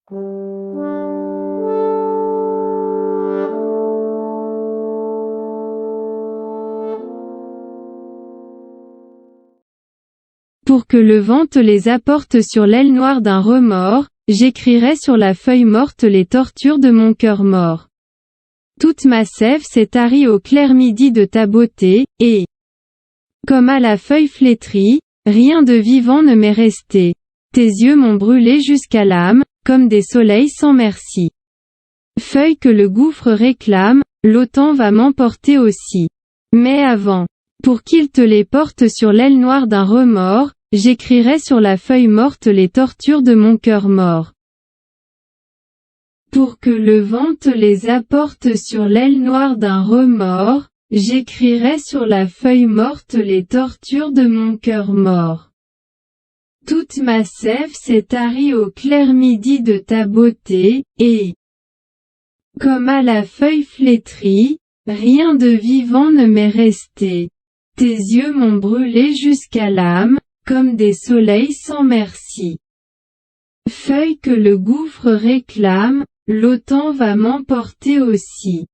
Pour que le vent te les apporte sur l'aile noire d'un remords, j'écrirai sur la feuille morte les tortures de mon cœur mort. Toute ma sève s'est tarie au clair midi de ta beauté, et, comme à la feuille flétrie, rien de vivant ne m'est resté. Tes yeux m'ont brûlé jusqu'à l'âme, comme des soleils sans merci. Feuille que le gouffre réclame, l'autan va m'emporter aussi. Mais avant, pour qu'il te les porte sur l'aile noire d'un remords, j'écrirai sur la feuille morte les tortures de mon cœur mort. Pour que le vent te les apporte sur l'aile noire d'un remords, j'écrirai sur la feuille morte les tortures de mon cœur mort. Toute ma sève s'est tarie au clair midi de ta beauté, et, comme à la feuille flétrie, rien de vivant ne m'est resté. Tes yeux m'ont brûlé jusqu'à l'âme, comme des soleils sans merci. Feuille que le gouffre réclame, l'autan va m'emporter aussi.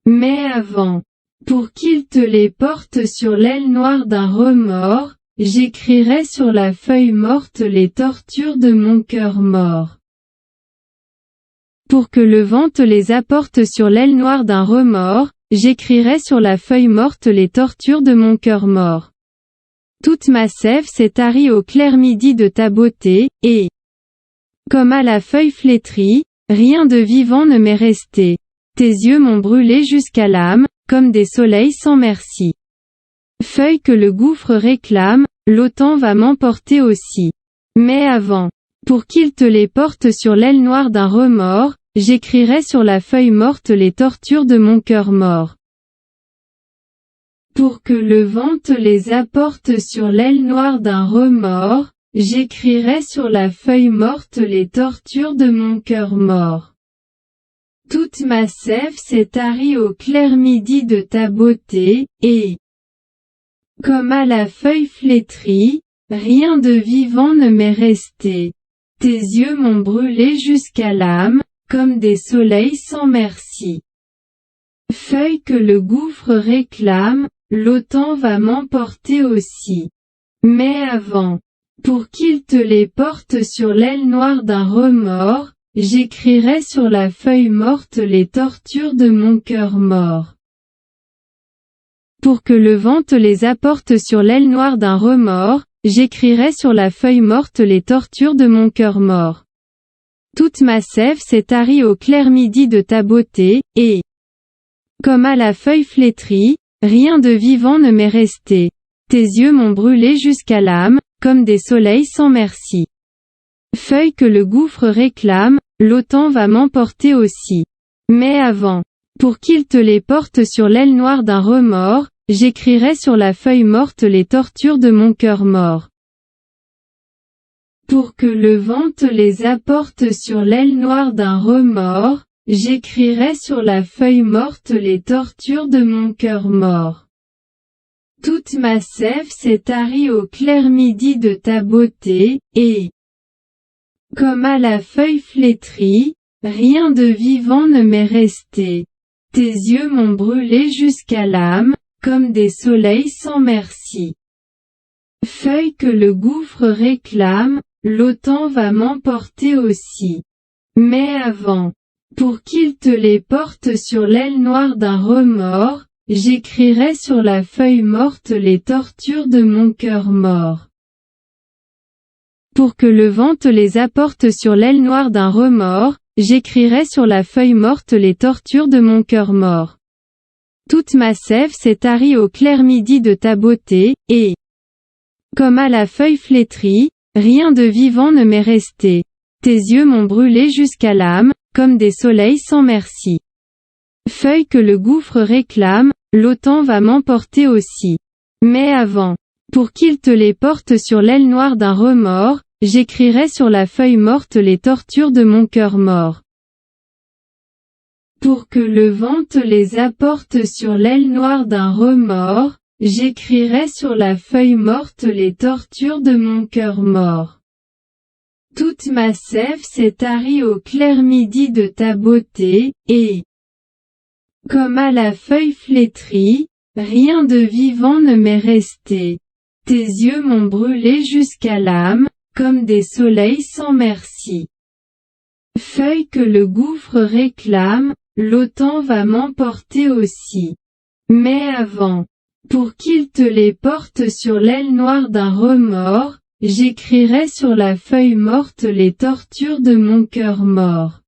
Mais avant, pour qu'il te les porte sur l'aile noire d'un remords, j'écrirai sur la feuille morte les tortures de mon cœur mort. Pour que le vent te les apporte sur l'aile noire d'un remords, j'écrirai sur la feuille morte les tortures de mon cœur mort. Toute ma sève s'est tarie au clair midi de ta beauté, et, comme à la feuille flétrie, rien de vivant ne m'est resté. Tes yeux m'ont brûlé jusqu'à l'âme, comme des soleils sans merci. Feuille que le gouffre réclame, l'autan va m'emporter aussi. Mais avant, pour qu'il te les porte sur l'aile noire d'un remords, j'écrirai sur la feuille morte les tortures de mon cœur mort. Pour que le vent te les apporte sur l'aile noire d'un remords, j'écrirai sur la feuille morte les tortures de mon cœur mort. Toute ma sève s'est tarie au clair midi de ta beauté, et, comme à la feuille flétrie, rien de vivant ne m'est resté. Tes yeux m'ont brûlé jusqu'à l'âme, comme des soleils sans merci. Feuille que le gouffre réclame, l'autan va m'emporter aussi. Mais avant, pour qu'il te les porte sur l'aile noire d'un remords, j'écrirai sur la feuille morte les tortures de mon cœur mort. Pour que le vent te les apporte sur l'aile noire d'un remords, j'écrirai sur la feuille morte les tortures de mon cœur mort. Toute ma sève s'est tarie au clair midi de ta beauté, et, comme à la feuille flétrie, rien de vivant ne m'est resté. Tes yeux m'ont brûlé jusqu'à l'âme, comme des soleils sans merci. Feuille que le gouffre réclame, l'autan va m'emporter aussi. Mais avant, pour qu'il te les porte sur l'aile noire d'un remords, j'écrirai sur la feuille morte les tortures de mon cœur mort. Pour que le vent te les apporte sur l'aile noire d'un remords, j'écrirai sur la feuille morte les tortures de mon cœur mort. Toute ma sève s'est tarie au clair midi de ta beauté, et, comme à la feuille flétrie, rien de vivant ne m'est resté. Tes yeux m'ont brûlé jusqu'à l'âme, comme des soleils sans merci. Feuille que le gouffre réclame, l'autan va m'emporter aussi. Mais avant, pour qu'il te les porte sur l'aile noire d'un remords, j'écrirai sur la feuille morte les tortures de mon cœur mort. Pour que le vent te les apporte sur l'aile noire d'un remords, j'écrirai sur la feuille morte les tortures de mon cœur mort. Toute ma sève s'est tarie au clair midi de ta beauté, et, comme à la feuille flétrie, rien de vivant ne m'est resté. Tes yeux m'ont brûlé jusqu'à l'âme, comme des soleils sans merci. Feuille que le gouffre réclame, l'autan va m'emporter aussi. Mais avant, pour qu'il te les porte sur l'aile noire d'un remords, j'écrirai sur la feuille morte les tortures de mon cœur mort. Pour que le vent te les apporte sur l'aile noire d'un remords, j'écrirai sur la feuille morte les tortures de mon cœur mort. Toute ma sève s'est tarie au clair midi de ta beauté, et, comme à la feuille flétrie, rien de vivant ne m'est resté. Tes yeux m'ont brûlé jusqu'à l'âme, comme des soleils sans merci. Feuille que le gouffre réclame, l'autan va m'emporter aussi. Mais avant, pour qu'il te les porte sur l'aile noire d'un remords, j'écrirai sur la feuille morte les tortures de mon cœur mort.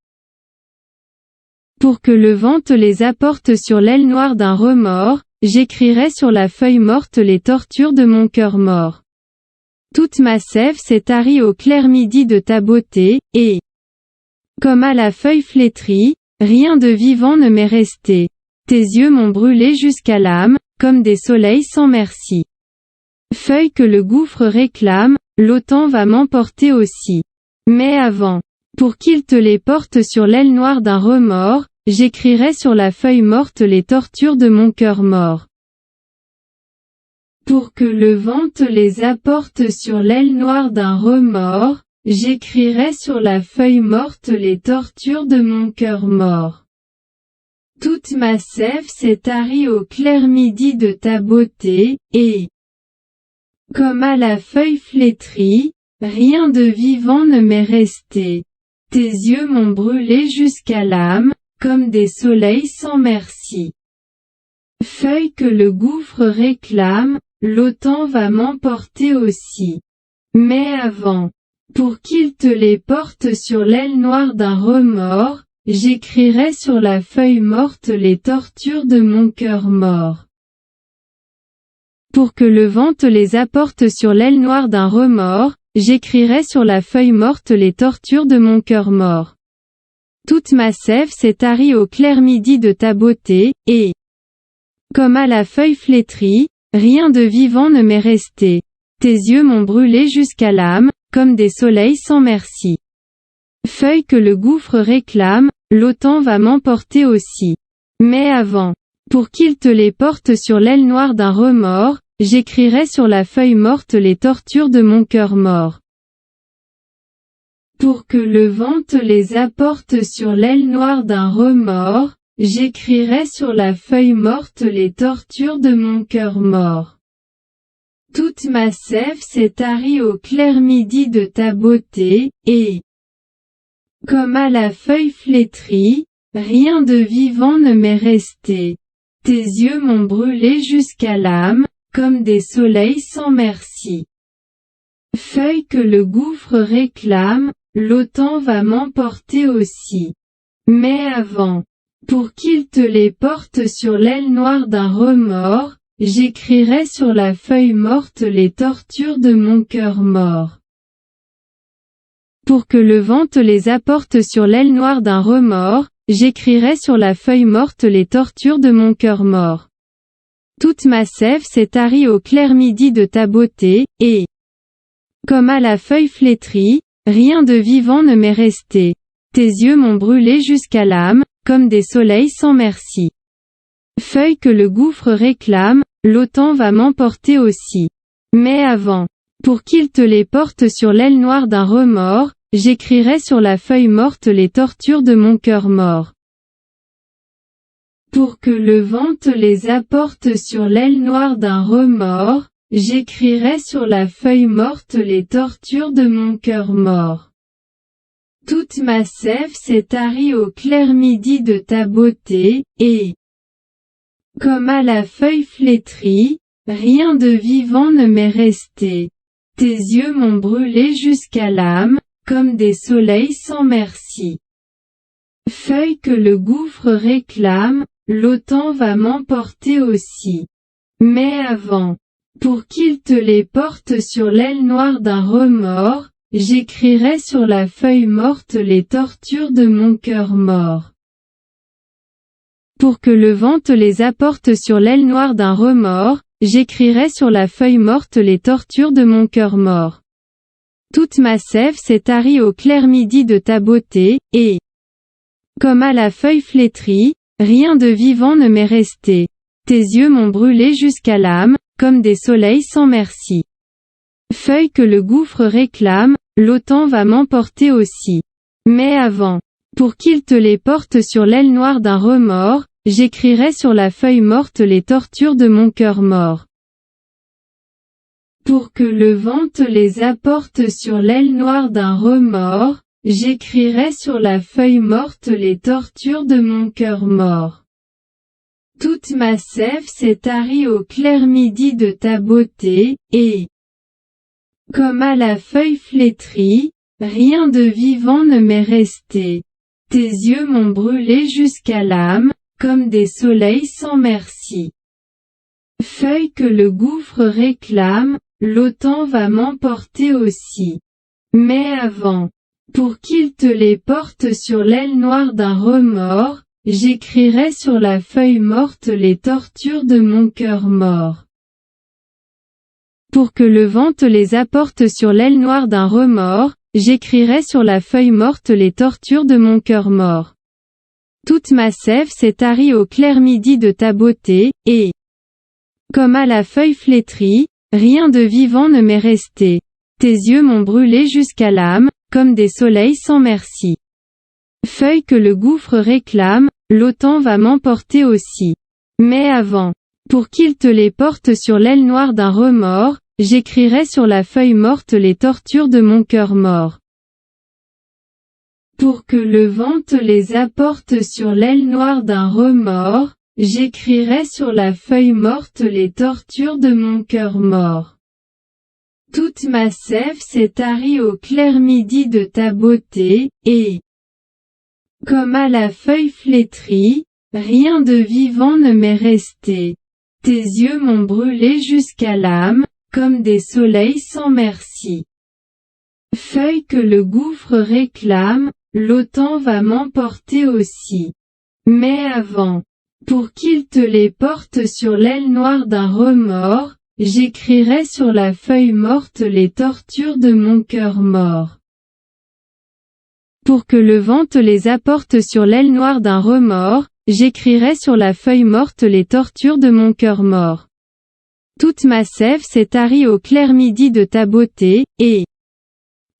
Pour que le vent te les apporte sur l'aile noire d'un remords, j'écrirai sur la feuille morte les tortures de mon cœur mort. Toute ma sève s'est tarie au clair midi de ta beauté, et, comme à la feuille flétrie, rien de vivant ne m'est resté. Tes yeux m'ont brûlé jusqu'à l'âme, comme des soleils sans merci. Feuille que le gouffre réclame, l'autan va m'emporter aussi. Mais avant, pour qu'il te les porte sur l'aile noire d'un remords, j'écrirai sur la feuille morte les tortures de mon cœur mort. Pour que le vent te les apporte sur l'aile noire d'un remords, j'écrirai sur la feuille morte les tortures de mon cœur mort. Toute ma sève s'est tarie au clair midi de ta beauté, et, comme à la feuille flétrie, rien de vivant ne m'est resté. Tes yeux m'ont brûlé jusqu'à l'âme, comme des soleils sans merci. Feuille que le gouffre réclame, l'autan va m'emporter aussi. Mais avant, pour qu'il te les porte sur l'aile noire d'un remords, j'écrirai sur la feuille morte les tortures de mon cœur mort. Pour que le vent te les apporte sur l'aile noire d'un remords, j'écrirai sur la feuille morte les tortures de mon cœur mort. Toute ma sève s'est tarie au clair midi de ta beauté, et, comme à la feuille flétrie, rien de vivant ne m'est resté. Tes yeux m'ont brûlé jusqu'à l'âme, comme des soleils sans merci. Feuille que le gouffre réclame, l'autan va m'emporter aussi. Mais avant, pour qu'il te les porte sur l'aile noire d'un remords, j'écrirai sur la feuille morte les tortures de mon cœur mort. Pour que le vent te les apporte sur l'aile noire d'un remords, j'écrirai sur la feuille morte les tortures de mon cœur mort. Toute ma sève s'est tarie au clair midi de ta beauté, et, comme à la feuille flétrie, rien de vivant ne m'est resté. Tes yeux m'ont brûlé jusqu'à l'âme, comme des soleils sans merci. Feuille que le gouffre réclame, l'autan va m'emporter aussi. Mais avant, pour qu'il te les porte sur l'aile noire d'un remords, j'écrirai sur la feuille morte les tortures de mon cœur mort. Pour que le vent te les apporte sur l'aile noire d'un remords, j'écrirai sur la feuille morte les tortures de mon cœur mort. Toute ma sève s'est tarie au clair midi de ta beauté, et, comme à la feuille flétrie, rien de vivant ne m'est resté. Tes yeux m'ont brûlé jusqu'à l'âme, comme des soleils sans merci. Feuille que le gouffre réclame, l'autan va m'emporter aussi. Mais avant, pour qu'il te les porte sur l'aile noire d'un remords, j'écrirai sur la feuille morte les tortures de mon cœur mort. Pour que le vent te les apporte sur l'aile noire d'un remords, j'écrirai sur la feuille morte les tortures de mon cœur mort. Toute ma sève s'est tarie au clair midi de ta beauté, et, comme à la feuille flétrie, rien de vivant ne m'est resté. Tes yeux m'ont brûlé jusqu'à l'âme, comme des soleils sans merci. Feuille que le gouffre réclame, l'autan va m'emporter aussi. Mais avant, pour qu'il te les porte sur l'aile noire d'un remords, j'écrirai sur la feuille morte les tortures de mon cœur mort. Pour que le vent te les apporte sur l'aile noire d'un remords, j'écrirai sur la feuille morte les tortures de mon cœur mort. Toute ma sève s'est tarie au clair midi de ta beauté, et, comme à la feuille flétrie, rien de vivant ne m'est resté. Tes yeux m'ont brûlé jusqu'à l'âme, comme des soleils sans merci. Feuille que le gouffre réclame, l'automne va m'emporter aussi. Mais avant, pour qu'il te les porte sur l'aile noire d'un remords, j'écrirai sur la feuille morte les tortures de mon cœur mort. Pour que le vent te les apporte sur l'aile noire d'un remords, j'écrirai sur la feuille morte les tortures de mon cœur mort. Toute ma sève s'est tarie au clair midi de ta beauté, et, comme à la feuille flétrie, rien de vivant ne m'est resté. Tes yeux m'ont brûlé jusqu'à l'âme, comme des soleils sans merci. Feuille que le gouffre réclame, l'automne va m'emporter aussi. Mais avant, pour qu'il te les porte sur l'aile noire d'un remords, j'écrirai sur la feuille morte les tortures de mon cœur mort. Pour que le vent te les apporte sur l'aile noire d'un remords, j'écrirai sur la feuille morte les tortures de mon cœur mort. Toute ma sève s'est tarie au clair midi de ta beauté, et, comme à la feuille flétrie, rien de vivant ne m'est resté. Tes yeux m'ont brûlé jusqu'à l'âme, comme des soleils sans merci. Feuille que le gouffre réclame, l'automne va m'emporter aussi. Mais avant, pour qu'il te les porte sur l'aile noire d'un remords, j'écrirai sur la feuille morte les tortures de mon cœur mort. Pour que le vent te les apporte sur l'aile noire d'un remords, j'écrirai sur la feuille morte les tortures de mon cœur mort. Toute ma sève s'est tarie au clair midi de ta beauté, et, comme à la feuille flétrie, rien de vivant ne m'est resté. Tes yeux m'ont brûlé jusqu'à l'âme, comme des soleils sans merci. Feuille que le gouffre réclame, l'automne va m'emporter aussi. Mais avant, pour qu'il te les porte sur l'aile noire d'un remords, j'écrirai sur la feuille morte les tortures de mon cœur mort. Pour que le vent te les apporte sur l'aile noire d'un remords, j'écrirai sur la feuille morte les tortures de mon cœur mort. Toute ma sève s'est tarie au clair midi de ta beauté, et,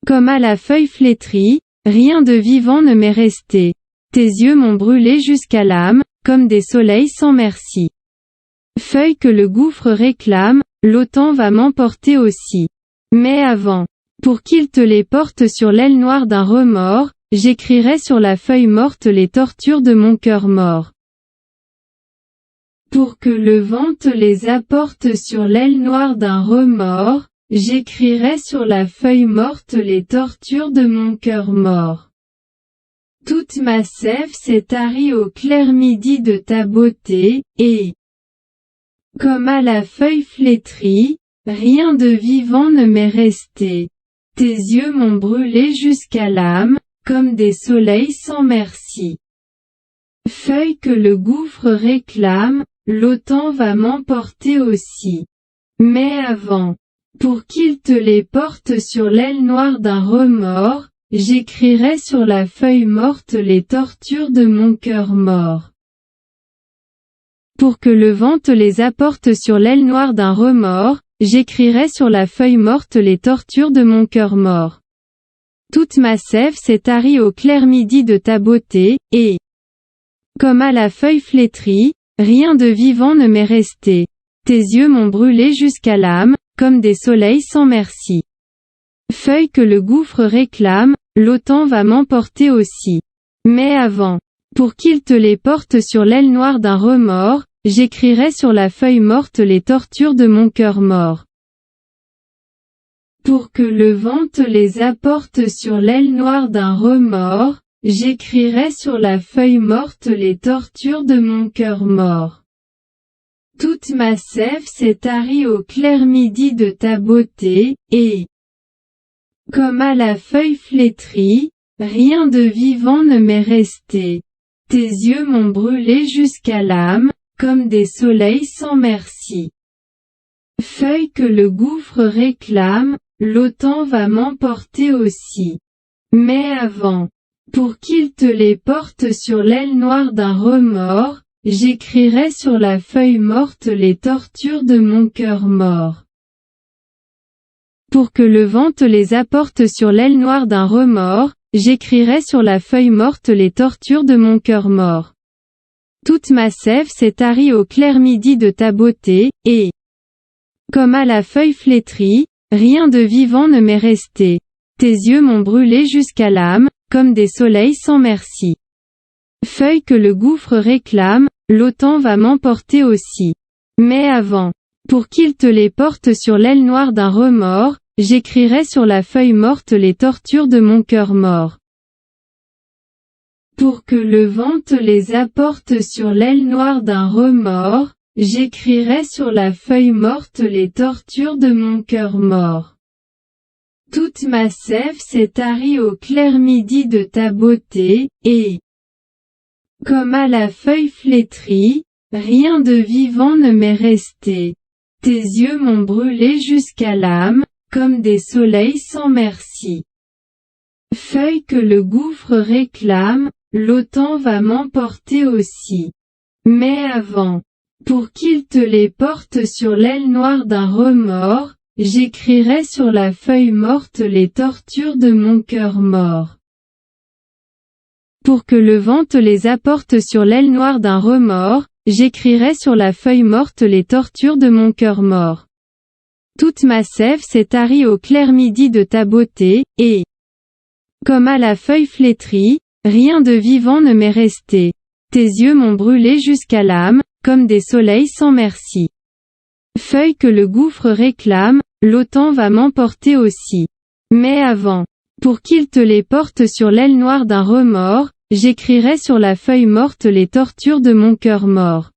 comme à la feuille flétrie, rien de vivant ne m'est resté. Tes yeux m'ont brûlé jusqu'à l'âme, comme des soleils sans merci. Feuille que le gouffre réclame, l'automne va m'emporter aussi. Mais avant, pour qu'il te les porte sur l'aile noire d'un remords, j'écrirai sur la feuille morte les tortures de mon cœur mort. Pour que le vent te les apporte sur l'aile noire d'un remords, j'écrirai sur la feuille morte les tortures de mon cœur mort. Toute ma sève s'est tarie au clair midi de ta beauté, et, comme à la feuille flétrie, rien de vivant ne m'est resté. Tes yeux m'ont brûlé jusqu'à l'âme, comme des soleils sans merci. Feuille que le gouffre réclame, l'automne va m'emporter aussi. Mais avant, pour qu'il te les porte sur l'aile noire d'un remords, j'écrirai sur la feuille morte les tortures de mon cœur mort. Pour que le vent te les apporte sur l'aile noire d'un remords, j'écrirai sur la feuille morte les tortures de mon cœur mort. Toute ma sève s'est tarie au clair midi de ta beauté, et, comme à la feuille flétrie, rien de vivant ne m'est resté. Tes yeux m'ont brûlé jusqu'à l'âme, comme des soleils sans merci. Feuille que le gouffre réclame, l'automne va m'emporter aussi. Mais avant, pour qu'il te les porte sur l'aile noire d'un remords, j'écrirai sur la feuille morte les tortures de mon cœur mort. Pour que le vent te les apporte sur l'aile noire d'un remords, j'écrirai sur la feuille morte les tortures de mon cœur mort. Toute ma sève s'est tarie au clair midi de ta beauté, et, comme à la feuille flétrie, rien de vivant ne m'est resté. Tes yeux m'ont brûlé jusqu'à l'âme, comme des soleils sans merci. Feuille que le gouffre réclame, l'automne va m'emporter aussi. Mais avant, pour qu'il te les porte sur l'aile noire d'un remords, j'écrirai sur la feuille morte les tortures de mon cœur mort. Pour que le vent te les apporte sur l'aile noire d'un remords, j'écrirai sur la feuille morte les tortures de mon cœur mort. Toute ma sève s'est tarie au clair midi de ta beauté, et, comme à la feuille flétrie, rien de vivant ne m'est resté. Tes yeux m'ont brûlé jusqu'à l'âme, comme des soleils sans merci. Feuille que le gouffre réclame, l'autan va m'emporter aussi. Mais avant, pour qu'il te les porte sur l'aile noire d'un remords, j'écrirai sur la feuille morte les tortures de mon cœur mort. Pour que le vent te les apporte sur l'aile noire d'un remords, j'écrirai sur la feuille morte les tortures de mon cœur mort. Toute ma sève s'est tarie au clair midi de ta beauté, et, comme à la feuille flétrie, rien de vivant ne m'est resté. Tes yeux m'ont brûlé jusqu'à l'âme, comme des soleils sans merci. Feuille que le gouffre réclame, l'autan va m'emporter aussi. Mais avant, pour qu'il te les porte sur l'aile noire d'un remords, j'écrirai sur la feuille morte les tortures de mon cœur mort. Pour que le vent te les apporte sur l'aile noire d'un remords, j'écrirai sur la feuille morte les tortures de mon cœur mort. Toute ma sève s'est tarie au clair midi de ta beauté, et, comme à la feuille flétrie, rien de vivant ne m'est resté. Tes yeux m'ont brûlé jusqu'à l'âme, comme des soleils sans merci. Feuille que le gouffre réclame, l'autan va m'emporter aussi. Mais avant, pour qu'il te les porte sur l'aile noire d'un remords, j'écrirai sur la feuille morte les tortures de mon cœur mort.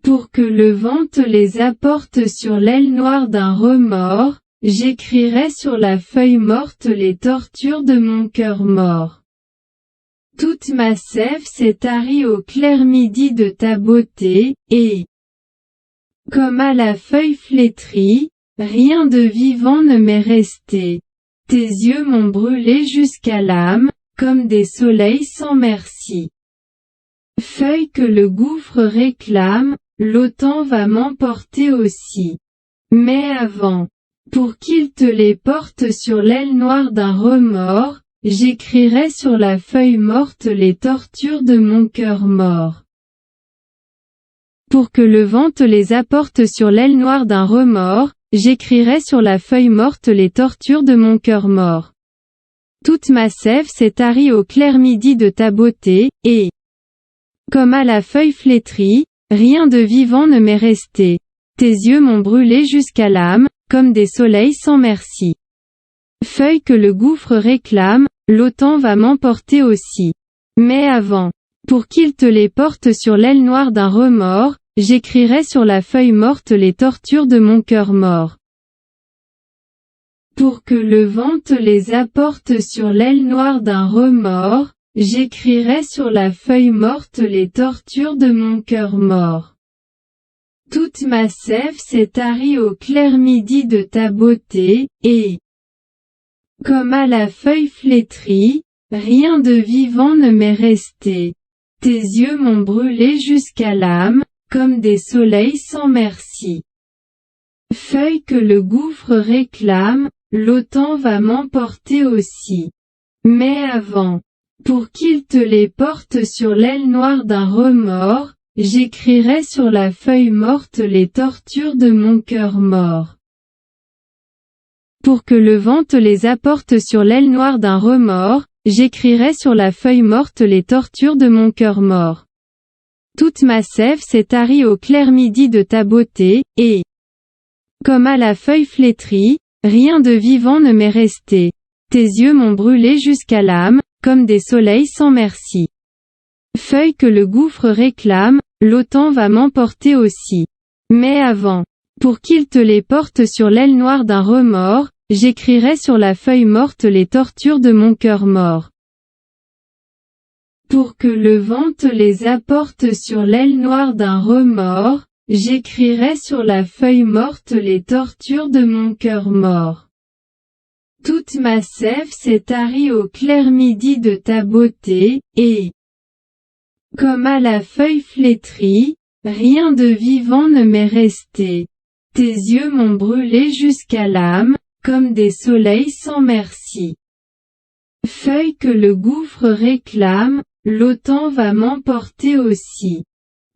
Pour que le vent te les apporte sur l'aile noire d'un remords, j'écrirai sur la feuille morte les tortures de mon cœur mort. Toute ma sève s'est tarie au clair midi de ta beauté, et, comme à la feuille flétrie, rien de vivant ne m'est resté. Tes yeux m'ont brûlé jusqu'à l'âme, comme des soleils sans merci. Feuille que le gouffre réclame, l'autan va m'emporter aussi. Mais avant, pour qu'il te les porte sur l'aile noire d'un remords, j'écrirai sur la feuille morte les tortures de mon cœur mort. Pour que le vent te les apporte sur l'aile noire d'un remords, j'écrirai sur la feuille morte les tortures de mon cœur mort. Toute ma sève s'est tarie au clair midi de ta beauté, et, comme à la feuille flétrie, rien de vivant ne m'est resté. Tes yeux m'ont brûlé jusqu'à l'âme, comme des soleils sans merci. Feuille que le gouffre réclame, l'autan va m'emporter aussi. Mais avant, pour qu'il te les porte sur l'aile noire d'un remords, j'écrirai sur la feuille morte les tortures de mon cœur mort. Pour que le vent te les apporte sur l'aile noire d'un remords, j'écrirai sur la feuille morte les tortures de mon cœur mort. Toute ma sève s'est tarie au clair midi de ta beauté, et, comme à la feuille flétrie, rien de vivant ne m'est resté. Tes yeux m'ont brûlé jusqu'à l'âme, comme des soleils sans merci. Feuille que le gouffre réclame, l'autan va m'emporter aussi. Mais avant, pour qu'il te les porte sur l'aile noire d'un remords, j'écrirai sur la feuille morte les tortures de mon cœur mort. Pour que le vent te les apporte sur l'aile noire d'un remords, j'écrirai sur la feuille morte les tortures de mon cœur mort. Toute ma sève s'est tarie au clair midi de ta beauté, et, comme à la feuille flétrie, rien de vivant ne m'est resté. Tes yeux m'ont brûlé jusqu'à l'âme, comme des soleils sans merci. Feuille que le gouffre réclame, l'autan va m'emporter aussi. Mais avant, pour qu'il te les porte sur l'aile noire d'un remords, j'écrirai sur la feuille morte les tortures de mon cœur mort. Pour que le vent te les apporte sur l'aile noire d'un remords, j'écrirai sur la feuille morte les tortures de mon cœur mort. Toute ma sève s'est tarie au clair midi de ta beauté, et, comme à la feuille flétrie, rien de vivant ne m'est resté. Tes yeux m'ont brûlé jusqu'à l'âme, comme des soleils sans merci. Feuille que le gouffre réclame, l'autan va m'emporter aussi.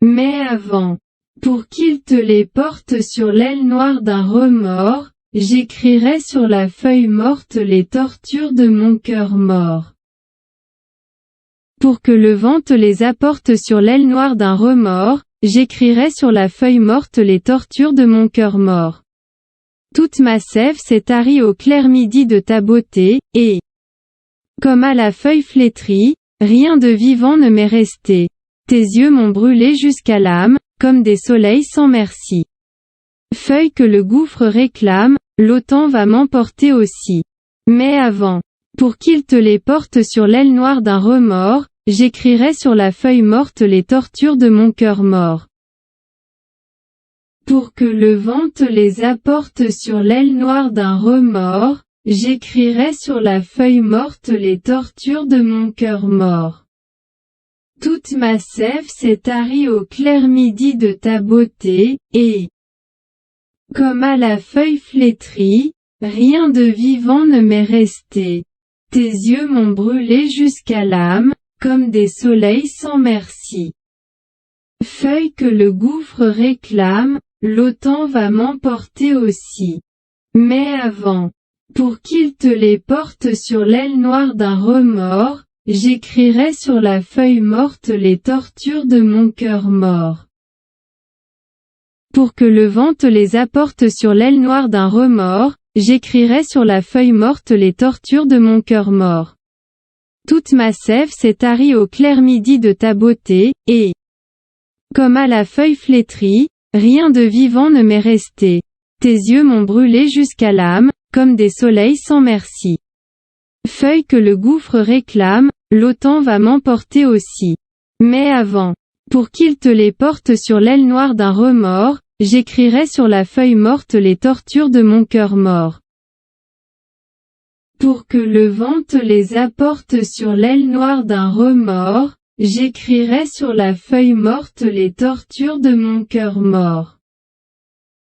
Mais avant, pour qu'il te les porte sur l'aile noire d'un remords, j'écrirai sur la feuille morte les tortures de mon cœur mort. Pour que le vent te les apporte sur l'aile noire d'un remords, j'écrirai sur la feuille morte les tortures de mon cœur mort. Toute ma sève s'est tarie au clair midi de ta beauté, et, comme à la feuille flétrie, rien de vivant ne m'est resté. Tes yeux m'ont brûlé jusqu'à l'âme, comme des soleils sans merci. Feuille que le gouffre réclame, l'autan va m'emporter aussi. Mais avant, pour qu'il te les porte sur l'aile noire d'un remords, j'écrirai sur la feuille morte les tortures de mon cœur mort. Pour que le vent te les apporte sur l'aile noire d'un remords, j'écrirai sur la feuille morte les tortures de mon cœur mort. Toute ma sève s'est tarie au clair midi de ta beauté, et, comme à la feuille flétrie, rien de vivant ne m'est resté. Tes yeux m'ont brûlé jusqu'à l'âme, comme des soleils sans merci. Feuille que le gouffre réclame, l'autan va m'emporter aussi. Mais avant, pour qu'il te les porte sur l'aile noire d'un remords, j'écrirai sur la feuille morte les tortures de mon cœur mort. Pour que le vent te les apporte sur l'aile noire d'un remords, j'écrirai sur la feuille morte les tortures de mon cœur mort. Toute ma sève s'est tarie au clair midi de ta beauté, et, comme à la feuille flétrie, rien de vivant ne m'est resté. Tes yeux m'ont brûlé jusqu'à l'âme, comme des soleils sans merci. Feuille que le gouffre réclame, l'autan va m'emporter aussi. Mais avant, pour qu'il te les porte sur l'aile noire d'un remords, j'écrirai sur la feuille morte les tortures de mon cœur mort. Pour que le vent te les apporte sur l'aile noire d'un remords, j'écrirai sur la feuille morte les tortures de mon cœur mort.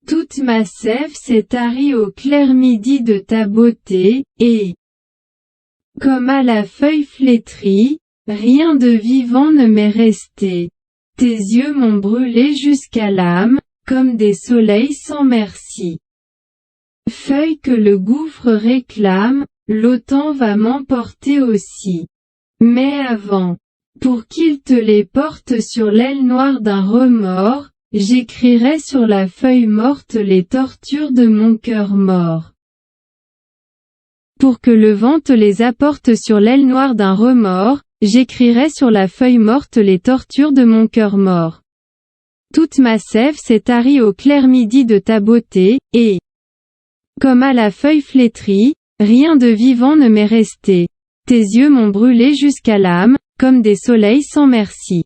Toute ma sève s'est tarie au clair midi de ta beauté, et, comme à la feuille flétrie, rien de vivant ne m'est resté. Tes yeux m'ont brûlé jusqu'à l'âme, comme des soleils sans merci. Feuille que le gouffre réclame, l'autan va m'emporter aussi. Mais avant, pour qu'il te les porte sur l'aile noire d'un remords, j'écrirai sur la feuille morte les tortures de mon cœur mort. Pour que le vent te les apporte sur l'aile noire d'un remords, j'écrirai sur la feuille morte les tortures de mon cœur mort. Toute ma sève s'est tarie au clair midi de ta beauté, et, comme à la feuille flétrie, rien de vivant ne m'est resté. Tes yeux m'ont brûlé jusqu'à l'âme, comme des soleils sans merci.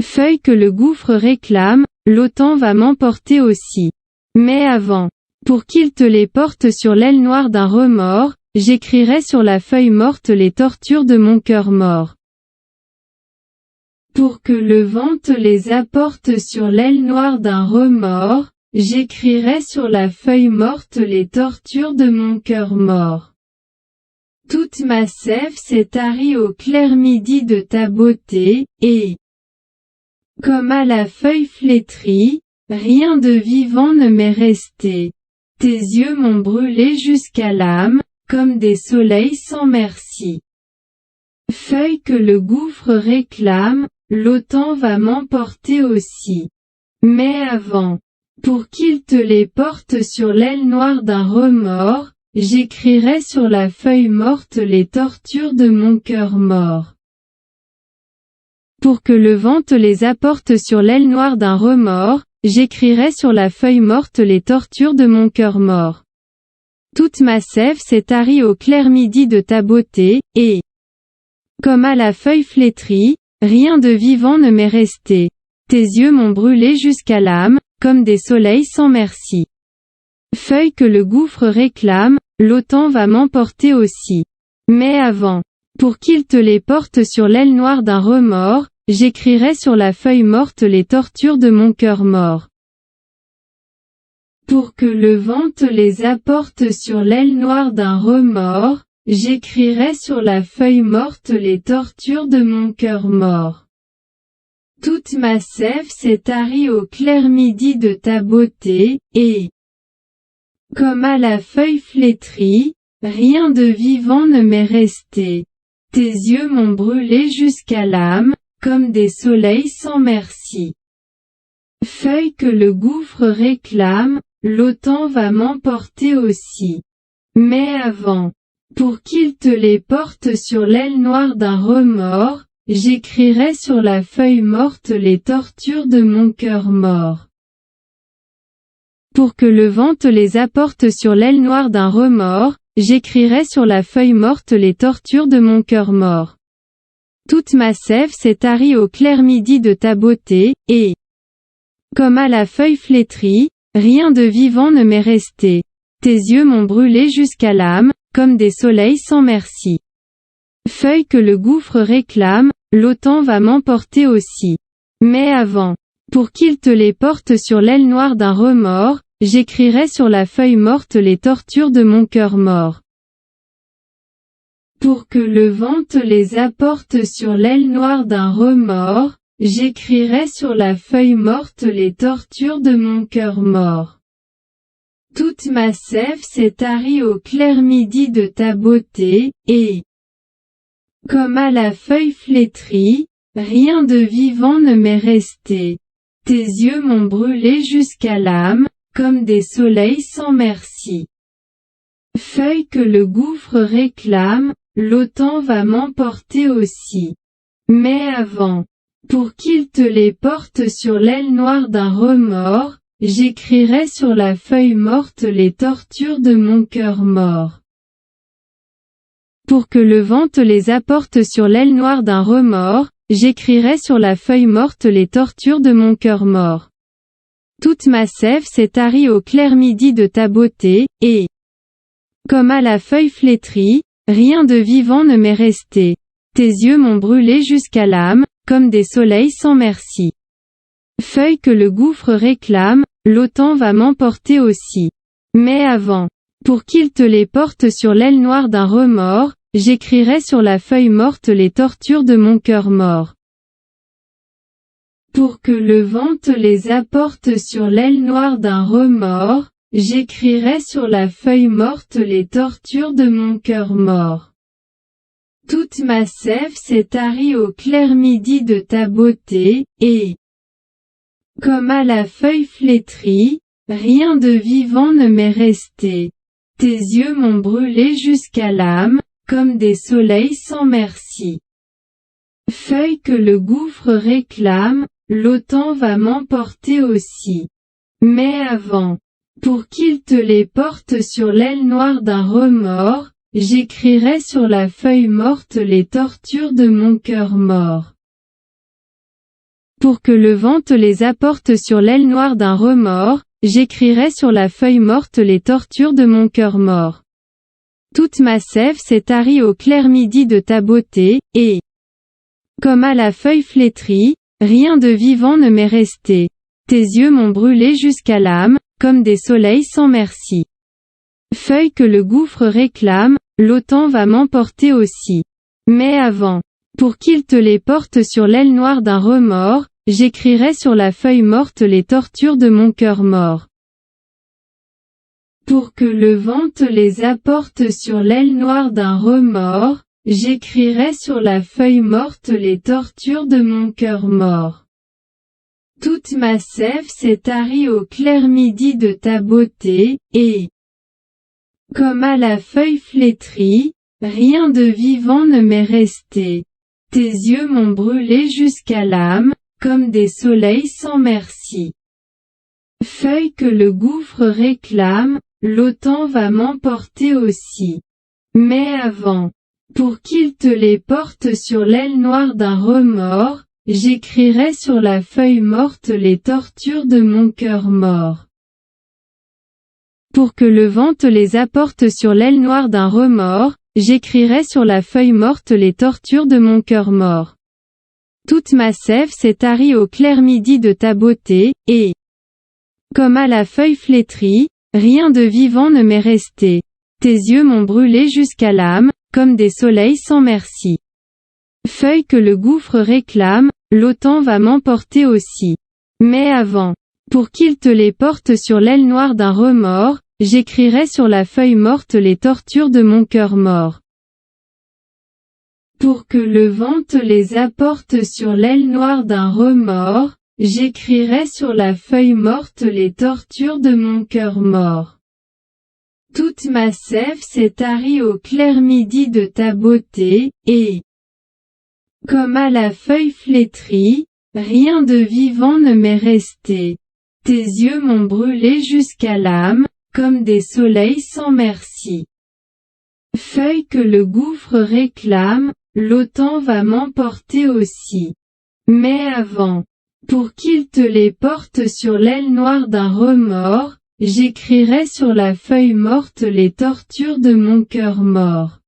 Feuille que le gouffre réclame, l'autan va m'emporter aussi. Mais avant, pour qu'il te les porte sur l'aile noire d'un remords, j'écrirai sur la feuille morte les tortures de mon cœur mort. Pour que le vent te les apporte sur l'aile noire d'un remords, j'écrirai sur la feuille morte les tortures de mon cœur mort. Toute ma sève s'est tarie au clair midi de ta beauté, et, comme à la feuille flétrie, rien de vivant ne m'est resté. Tes yeux m'ont brûlé jusqu'à l'âme, comme des soleils sans merci. Feuille que le gouffre réclame, l'autan va m'emporter aussi. Mais avant, pour qu'il te les porte sur l'aile noire d'un remords, j'écrirai sur la feuille morte les tortures de mon cœur mort. Pour que le vent te les apporte sur l'aile noire d'un remords, j'écrirai sur la feuille morte les tortures de mon cœur mort. Toute ma sève s'est tarie au clair midi de ta beauté, et, comme à la feuille flétrie, rien de vivant ne m'est resté. Tes yeux m'ont brûlé jusqu'à l'âme, comme des soleils sans merci. Feuille que le gouffre réclame, l'autan va m'emporter aussi. Mais avant, pour qu'il te les porte sur l'aile noire d'un remords, j'écrirai sur la feuille morte les tortures de mon cœur mort. Pour que le vent te les apporte sur l'aile noire d'un remords, j'écrirai sur la feuille morte les tortures de mon cœur mort. Toute ma sève s'est tarie au clair midi de ta beauté, et, comme à la feuille flétrie, rien de vivant ne m'est resté. Tes yeux m'ont brûlé jusqu'à l'âme, comme des soleils sans merci. Feuille que le gouffre réclame, l'autan va m'emporter aussi. Mais avant, pour qu'il te les porte sur l'aile noire d'un remords, j'écrirai sur la feuille morte les tortures de mon cœur mort. Pour que le vent te les apporte sur l'aile noire d'un remords, j'écrirai sur la feuille morte les tortures de mon cœur mort. Toute ma sève s'est tarie au clair midi de ta beauté, et, comme à la feuille flétrie, rien de vivant ne m'est resté. Tes yeux m'ont brûlé jusqu'à l'âme, comme des soleils sans merci. Feuille que le gouffre réclame, l'autan va m'emporter aussi. Mais avant, pour qu'il te les porte sur l'aile noire d'un remords, j'écrirai sur la feuille morte les tortures de mon cœur mort. Pour que le vent te les apporte sur l'aile noire d'un remords, j'écrirai sur la feuille morte les tortures de mon cœur mort. Toute ma sève s'est tarie au clair midi de ta beauté, et, comme à la feuille flétrie, rien de vivant ne m'est resté. Tes yeux m'ont brûlé jusqu'à l'âme, comme des soleils sans merci. Feuille que le gouffre réclame, l'autan va m'emporter aussi. Mais avant, pour qu'il te les porte sur l'aile noire d'un remords, j'écrirai sur la feuille morte les tortures de mon cœur mort. Pour que le vent te les apporte sur l'aile noire d'un remords, j'écrirai sur la feuille morte les tortures de mon cœur mort. Toute ma sève s'est tarie au clair midi de ta beauté, et, comme à la feuille flétrie, rien de vivant ne m'est resté. Tes yeux m'ont brûlé jusqu'à l'âme, comme des soleils sans merci. Feuille que le gouffre réclame, l'autan va m'emporter aussi. Mais avant, pour qu'il te les porte sur l'aile noire d'un remords, j'écrirai sur la feuille morte les tortures de mon cœur mort. Pour que le vent te les apporte sur l'aile noire d'un remords, j'écrirai sur la feuille morte les tortures de mon cœur mort. Toute ma sève s'est tarie au clair midi de ta beauté, et, comme à la feuille flétrie, rien de vivant ne m'est resté. Tes yeux m'ont brûlé jusqu'à l'âme, comme des soleils sans merci. Feuille que le gouffre réclame, l'autan va m'emporter aussi. Mais avant, pour qu'il te les porte sur l'aile noire d'un remords, j'écrirai sur la feuille morte les tortures de mon cœur mort. Pour que le vent te les apporte sur l'aile noire d'un remords, j'écrirai sur la feuille morte les tortures de mon cœur mort. Toute ma sève s'est tarie au clair midi de ta beauté, et, comme à la feuille flétrie, rien de vivant ne m'est resté. Tes yeux m'ont brûlé jusqu'à l'âme, comme des soleils sans merci. Feuille que le gouffre réclame, l'autan va m'emporter aussi. Mais avant, pour qu'il te les porte sur l'aile noire d'un remords, j'écrirai sur la feuille morte les tortures de mon cœur mort. Pour que le vent te les apporte sur l'aile noire d'un remords, j'écrirai sur la feuille morte les tortures de mon cœur mort. Toute ma sève s'est tarie au clair midi de ta beauté, et, comme à la feuille flétrie, rien de vivant ne m'est resté. Tes yeux m'ont brûlé jusqu'à l'âme, comme des soleils sans merci. Feuille que le gouffre réclame, l'autan va m'emporter aussi. Mais avant, pour qu'il te les porte sur l'aile noire d'un remords, j'écrirai sur la feuille morte les tortures de mon cœur mort. Pour que le vent te les apporte sur l'aile noire d'un remords, j'écrirai sur la feuille morte les tortures de mon cœur mort. Toute ma sève s'est tarie au clair midi de ta beauté, et, Comme à la feuille flétrie, rien de vivant ne m'est resté. Tes yeux m'ont brûlé jusqu'à l'âme, comme des soleils sans merci. Feuille que le gouffre réclame, l'autan va m'emporter aussi. Mais avant, pour qu'il te les porte sur l'aile noire d'un remords, j'écrirai sur la feuille morte les tortures de mon cœur mort. Pour que le vent te les apporte sur l'aile noire d'un remords, j'écrirai sur la feuille morte les tortures de mon cœur mort. Toute ma sève s'est tarie au clair midi de ta beauté, et, comme à la feuille flétrie, rien de vivant ne m'est resté. Tes yeux m'ont brûlé jusqu'à l'âme, comme des soleils sans merci. Feuille que le gouffre réclame, l'autan va m'emporter aussi. Mais avant, pour qu'il te les porte sur l'aile noire d'un remords, j'écrirai sur la feuille morte les tortures de mon cœur mort.